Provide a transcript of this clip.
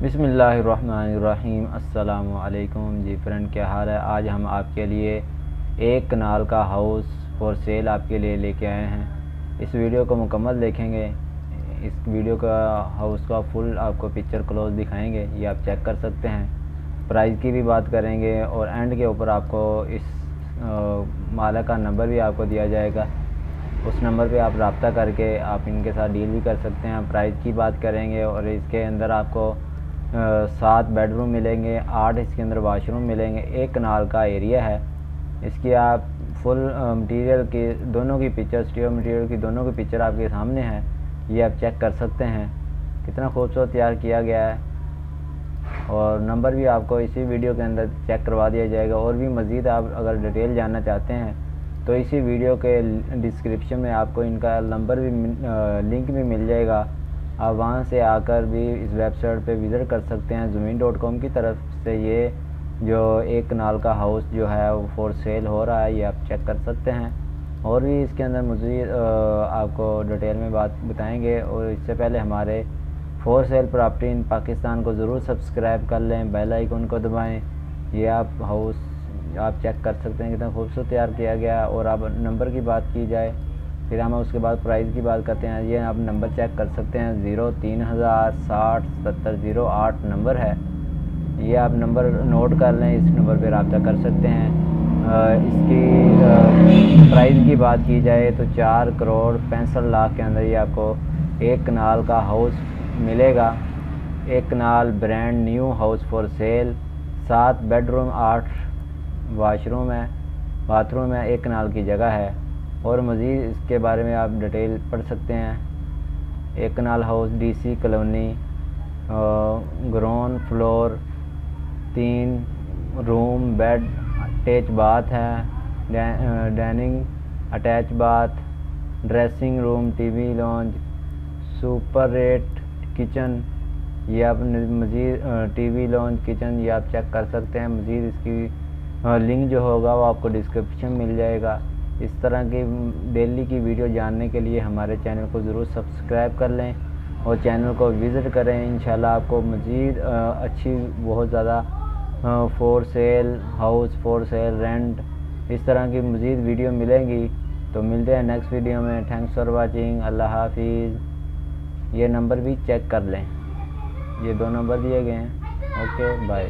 बिस्मिल्लाहिर्रहमानिर्रहीम। अस्सलामु अलैकुम जी फ्रेंड, क्या हाल है। आज हम आपके लिए एक कनाल का हाउस फॉर सेल आपके लिए लेके आए हैं। इस वीडियो को मुकम्मल देखेंगे। इस वीडियो का हाउस का फुल आपको पिक्चर क्लोज दिखाएंगे, ये आप चेक कर सकते हैं। प्राइस की भी बात करेंगे और एंड के ऊपर आपको इस मालिक का नंबर भी आपको दिया जाएगा। उस नंबर पे आप रब्ता करके आप इनके साथ डील भी कर सकते हैं। प्राइस की बात करेंगे और इसके अंदर आपको 7 बेडरूम मिलेंगे, 8 इसके अंदर वाशरूम मिलेंगे, एक कनाल का एरिया है। इसकी आप फुल मटेरियल की दोनों की पिक्चर, स्टीरियो मटेरियल की दोनों की पिक्चर आपके सामने है, ये आप चेक कर सकते हैं। कितना खूबसूरत तैयार किया गया है और नंबर भी आपको इसी वीडियो के अंदर चेक करवा दिया जाएगा। और भी मज़ीद आप अगर डिटेल जानना चाहते हैं तो इसी वीडियो के डिस्क्रिप्शन में आपको इनका नंबर भी लिंक भी मिल जाएगा। आप वहां से आकर भी इस वेबसाइट पे विज़िट कर सकते हैं। ज़मीन.com की तरफ से ये जो एक कनाल का हाउस जो है वो फॉर सेल हो रहा है, ये आप चेक कर सकते हैं। और भी इसके अंदर मुझे आपको डिटेल में बात बताएंगे। और इससे पहले हमारे for sale property in Pakistan को ज़रूर सब्सक्राइब कर लें, बेल आइकन को दबाएँ। ये आप हाउस आप चेक कर सकते हैं कितना खूबसूरत तैयार किया गया। और अब नंबर की बात की जाए, फिर हम उसके बाद प्राइस की बात करते हैं। ये आप नंबर चेक कर सकते हैं, 03,060,7008 नंबर है। ये आप नंबर नोट कर लें, इस नंबर पर रब्ता कर सकते हैं। इसकी प्राइस की बात की जाए तो 4,65,00,000 के अंदर ये आपको एक कनाल का हाउस मिलेगा। एक kanal brand new house for sale, 7 bedroom, 8 washroom है, बाथरूम है, एक कनाल की जगह है। और मज़ीद इसके बारे में आप डिटेल पढ़ सकते हैं। एक kanal house, DC colony, ground floor, 3 room, bed, attach bath है, dining attach bath, dressing room, TV lounge, super rate kitchen. ये आप मज़ीद TV लॉन्ज किचन ये आप चेक कर सकते हैं। मज़ीद इसकी लिंक जो होगा वो आपको डिस्क्रिप्शन मिल जाएगा। इस तरह की डेली की वीडियो जानने के लिए हमारे चैनल को ज़रूर सब्सक्राइब कर लें और चैनल को विज़िट करें। इंशाल्लाह आपको मज़ीद अच्छी बहुत ज़्यादा for sale house, for sale rent, इस तरह की मज़ीद वीडियो मिलेंगी। तो मिलते हैं नेक्स्ट वीडियो में। Thanks for watching. अल्लाह हाफिज़। ये नंबर भी चेक कर लें, ये 2 नंबर दिए गए हैं। Okay bye.